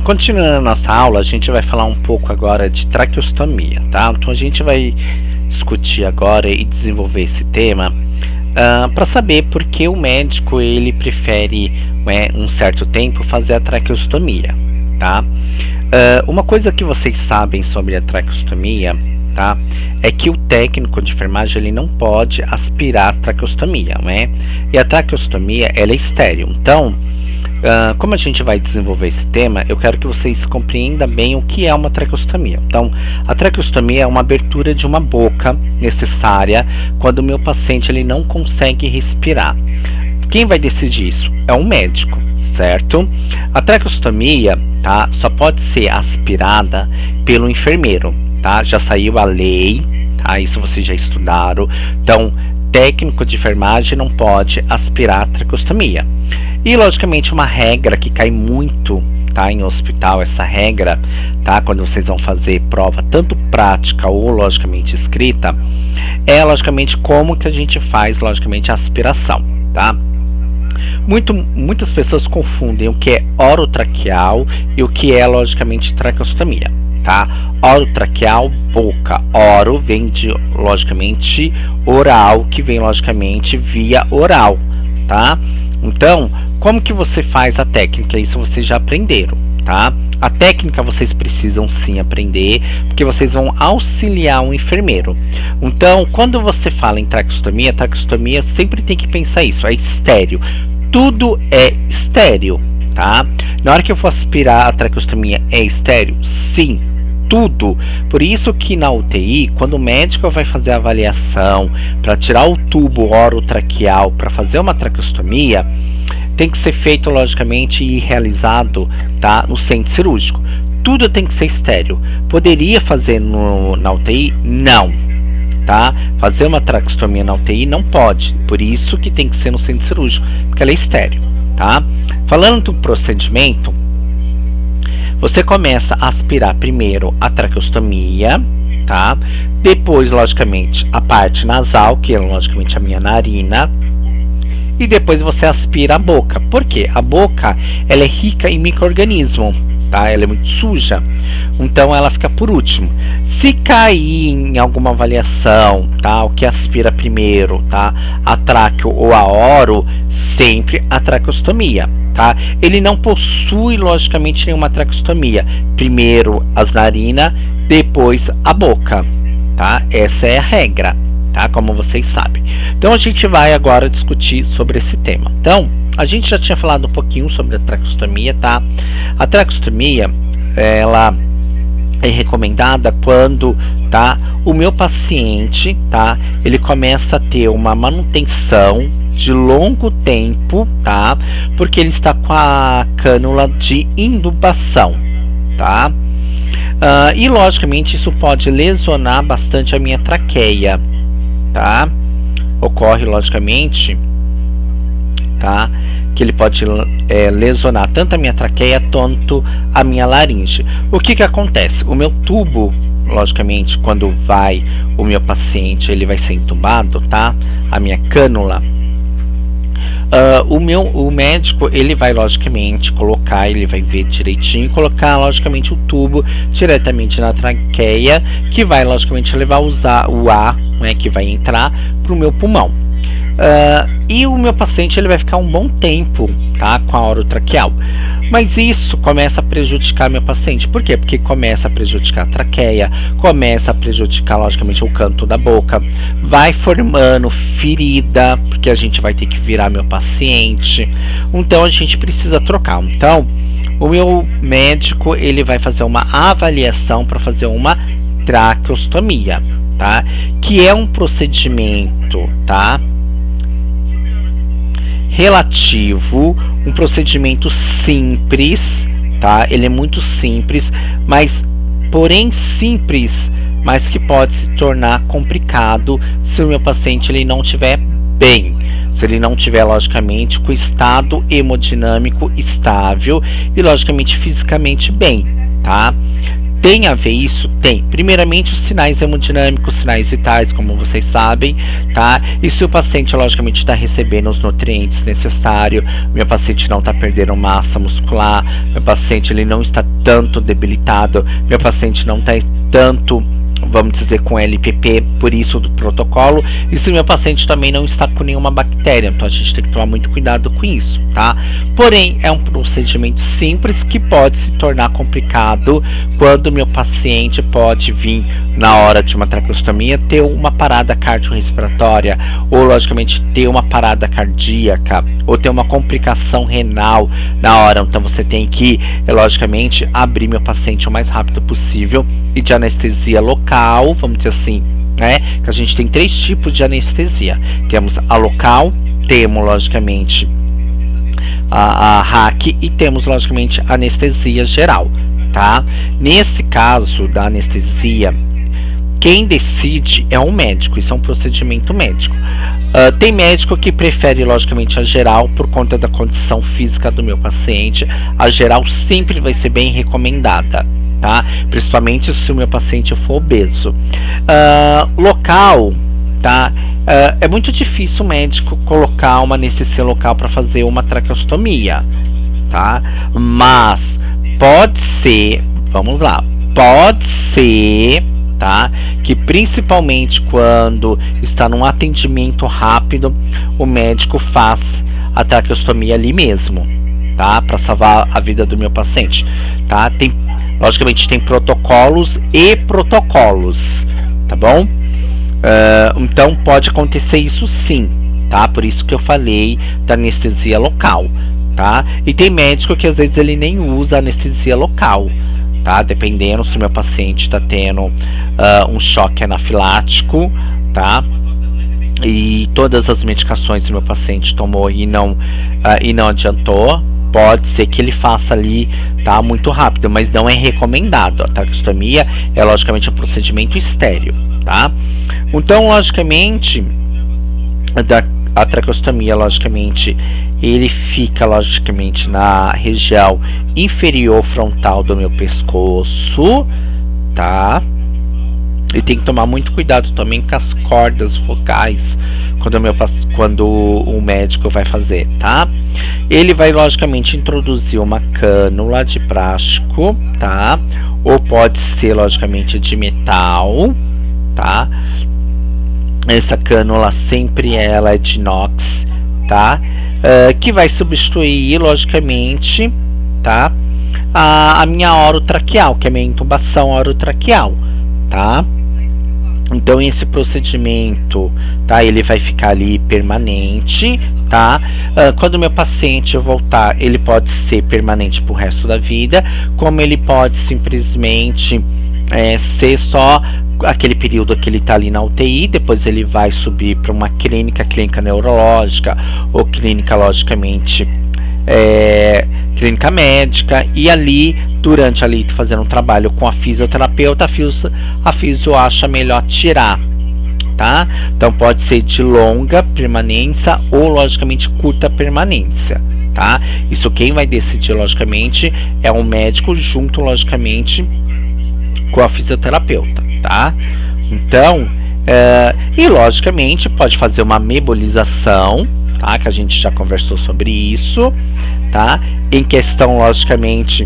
Continuando a nossa aula, a gente vai falar um pouco agora de traqueostomia, tá? Então a gente vai discutir agora e desenvolver esse tema para saber por que o médico ele prefere um certo tempo fazer a traqueostomia, tá? Uma coisa que vocês sabem sobre a traqueostomia, tá? É que o técnico de enfermagem ele não pode aspirar a traqueostomia, né? E a traqueostomia ela é estéril. Então, como a gente vai desenvolver esse tema, eu quero que vocês compreendam bem o que é uma traqueostomia. Então, a traqueostomia é uma abertura de uma boca necessária quando o meu paciente ele não consegue respirar. Quem vai decidir isso? É um médico, certo? A traqueostomia, tá, só pode ser aspirada pelo enfermeiro, tá? Já saiu a lei, tá? Isso vocês já estudaram. Então, técnico de enfermagem não pode aspirar a traqueostomia. E logicamente uma regra que cai muito, tá, em hospital, essa regra, tá, quando vocês vão fazer prova tanto prática ou logicamente escrita, é logicamente como que a gente faz logicamente a aspiração, tá? Muitas pessoas confundem o que é orotraqueal e o que é logicamente traqueostomia, tá? Orotraqueal, boca. Oro vem de logicamente oral, que vem logicamente via oral, tá? Então, como que você faz a técnica? Isso vocês já aprenderam, tá? A técnica vocês precisam sim aprender, porque vocês vão auxiliar um enfermeiro. Então, quando você fala em traqueostomia, traqueostomia sempre tem que pensar isso, é estéreo. Tudo é estéreo, tá? Na hora que eu for aspirar a traqueostomia, é estéreo? Sim, tudo. Por isso que na UTI, quando o médico vai fazer a avaliação para tirar o tubo orotraqueal para fazer uma traqueostomia, tem que ser feito logicamente e realizado, tá, no centro cirúrgico. Tudo tem que ser estéreo. Poderia fazer na UTI? Não, tá? Fazer uma traqueostomia na UTI não pode. Por isso que tem que ser no centro cirúrgico, porque ela é estéreo, tá? Falando do procedimento, você começa a aspirar primeiro a traqueostomia, tá? Depois, logicamente, a parte nasal, que é logicamente a minha narina. E depois você aspira a boca. Por quê? A boca ela é rica em micro-organismo, tá? Ela é muito suja. Então ela fica por último. Se cair em alguma avaliação, tá? O que aspira primeiro, tá? A tráqueo ou a oro, sempre a traqueostomia, tá? Ele não possui logicamente nenhuma traqueostomia. Primeiro as narinas, depois a boca, tá? Essa é a regra, tá? Como vocês sabem. Então a gente vai agora discutir sobre esse tema. Então, a gente já tinha falado um pouquinho sobre a traqueostomia, tá? A traqueostomia, ela é recomendada quando, tá, o meu paciente, tá, ele começa a ter uma manutenção de longo tempo, tá? Porque ele está com a cânula de intubação, tá? E logicamente isso pode lesionar bastante a minha traqueia, tá? Ocorre logicamente, tá, que ele pode lesionar tanto a minha traqueia quanto a minha laringe. O que que acontece? O meu tubo, logicamente, quando vai o meu paciente, ele vai ser entubado, tá? A minha cânula. O médico ele vai logicamente colocar, ele vai ver direitinho e colocar logicamente o tubo diretamente na traqueia, que vai logicamente levar o ar, né, que vai entrar para o meu pulmão. E o meu paciente ele vai ficar um bom tempo, tá, com a orotraqueal. Mas isso começa a prejudicar meu paciente. Por quê? Porque começa a prejudicar a traqueia, começa a prejudicar logicamente o canto da boca, vai formando ferida, porque a gente vai ter que virar meu paciente. Então a gente precisa trocar. Então o meu médico ele vai fazer uma avaliação para fazer uma traqueostomia, tá? Que é um procedimento, tá, relativo, um procedimento simples, tá? Ele é muito simples, mas porém simples, mas que pode se tornar complicado se o meu paciente ele não estiver bem, se ele não tiver logicamente com o estado hemodinâmico estável e logicamente fisicamente bem, tá? Tem a ver isso? Tem. Primeiramente, os sinais hemodinâmicos, sinais vitais, como vocês sabem, tá? E se o paciente, logicamente, está recebendo os nutrientes necessários, meu paciente não está perdendo massa muscular, meu paciente ele não está tanto debilitado, meu paciente não está tanto, vamos dizer, com LPP, por isso do protocolo, e se meu paciente também não está com nenhuma bactéria, então a gente tem que tomar muito cuidado com isso, tá? Porém, é um procedimento simples que pode se tornar complicado quando meu paciente pode vir na hora de uma traqueostomia ter uma parada cardiorrespiratória, ou logicamente ter uma parada cardíaca, ou ter uma complicação renal na hora, então você tem que, logicamente, abrir meu paciente o mais rápido possível e de anestesia local, vamos dizer assim, né? Que a gente tem 3 tipos de anestesia. Temos a local, temos logicamente a RAC e temos logicamente a anestesia geral, tá? Nesse caso da anestesia, quem decide é um médico, isso é um procedimento médico. Tem médico que prefere logicamente a geral por conta da condição física do meu paciente. A geral sempre vai ser bem recomendada, tá? Principalmente se o meu paciente for obeso. Local, tá? É muito difícil o médico colocar uma anestesia local para fazer uma traqueostomia, tá? Mas pode ser, vamos lá, pode ser, tá? Que principalmente quando está num atendimento rápido, o médico faz a traqueostomia ali mesmo, tá? Para salvar a vida do meu paciente, tá? Logicamente tem protocolos e protocolos, tá bom? Então pode acontecer isso sim, tá? Por isso que eu falei da anestesia local, tá? E tem médico que às vezes ele nem usa anestesia local, tá? Dependendo se o meu paciente está tendo um choque anafilático, tá? E todas as medicações que o meu paciente tomou e não adiantou, pode ser que ele faça ali, tá? Muito rápido, mas não é recomendado. A traqueostomia é logicamente um procedimento estéril, tá? Então, logicamente, a traqueostomia, logicamente, ele fica logicamente na região inferior frontal do meu pescoço, tá? E tem que tomar muito cuidado também com as cordas vocais quando o médico vai fazer, tá? Ele vai logicamente introduzir uma cânula de plástico, tá? Ou pode ser logicamente de metal, tá? Essa cânula sempre ela é de inox, tá? Que vai substituir logicamente, tá? A minha orotraqueal, que é a minha intubação orotraqueal, tá? Então esse procedimento, tá? Ele vai ficar ali permanente, tá? Quando o meu paciente voltar, ele pode ser permanente pro resto da vida, como ele pode simplesmente ser só aquele período que ele está ali na UTI, depois ele vai subir para uma clínica neurológica ou clínica logicamente clínica médica, e ali durante ali fazendo um trabalho com a fisioterapeuta, a fisio acha melhor tirar, tá? Então pode ser de longa permanência ou logicamente curta permanência, tá? Isso quem vai decidir logicamente é um médico junto logicamente com a fisioterapeuta, tá? Então, e logicamente pode fazer uma metabolização, tá? Que a gente já conversou sobre isso, tá? Em questão, logicamente,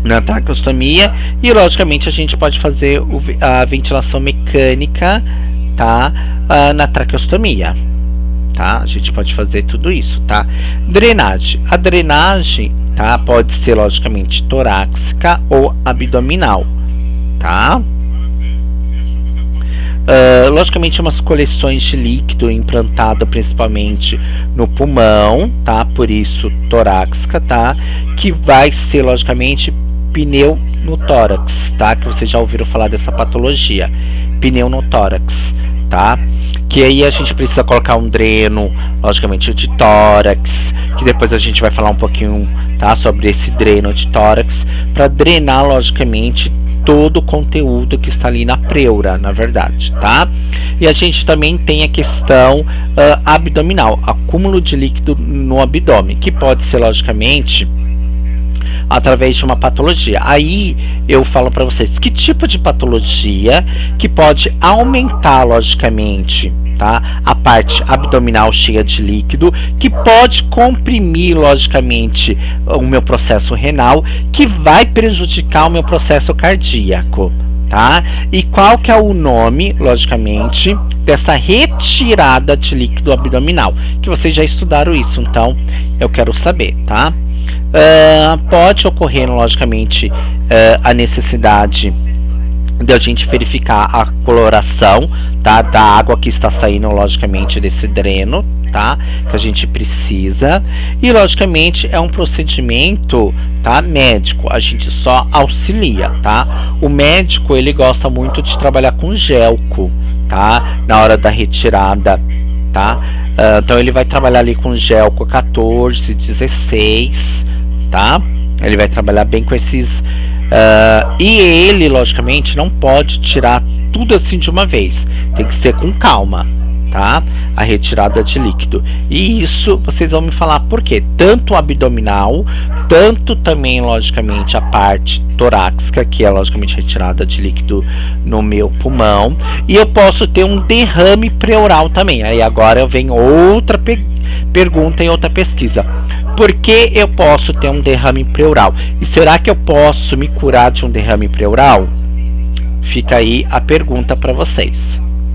na traqueostomia, e logicamente a gente pode fazer a ventilação mecânica, tá? Na traqueostomia, tá? A gente pode fazer tudo isso, tá? Drenagem. A drenagem, tá? Pode ser logicamente torácica ou abdominal, tá? Logicamente umas coleções de líquido implantado principalmente no pulmão, tá? Por isso torácica, tá? Que vai ser logicamente pneu no tórax, tá? Que vocês já ouviram falar dessa patologia, pneu no tórax, tá? Que aí a gente precisa colocar um dreno, logicamente de tórax, que depois a gente vai falar um pouquinho, tá? Sobre esse dreno de tórax, para drenar logicamente todo o conteúdo que está ali na pleura, na verdade, tá? E a gente também tem a questão abdominal, acúmulo de líquido no abdômen, que pode ser logicamente através de uma patologia. Aí eu falo para vocês que tipo de patologia que pode aumentar logicamente, tá, a parte abdominal cheia de líquido, que pode comprimir logicamente o meu processo renal, que vai prejudicar o meu processo cardíaco, tá? E qual que é o nome, logicamente, dessa retirada de líquido abdominal? Que vocês já estudaram isso, então eu quero saber, tá? Pode ocorrer, logicamente, a necessidade de a gente verificar a coloração, tá, da água que está saindo, logicamente, desse dreno, tá, que a gente precisa. E logicamente é um procedimento, tá, médico, a gente só auxilia, tá. O médico, ele gosta muito de trabalhar com gelco, tá, na hora da retirada, tá. Então ele vai trabalhar ali com gelco 14, 16, tá. Ele vai trabalhar bem com esses e ele, logicamente, não pode tirar tudo assim de uma vez. Tem que ser com calma, tá? A retirada de líquido. E isso vocês vão me falar por quê. Tanto o abdominal, tanto também, logicamente, a parte torácica, que é, logicamente, retirada de líquido no meu pulmão. E eu posso ter um derrame pleural também. Aí agora vem outra pergunta e outra pesquisa. Por que eu posso ter um derrame pleural? E será que eu posso me curar de um derrame pleural? Fica aí a pergunta para vocês.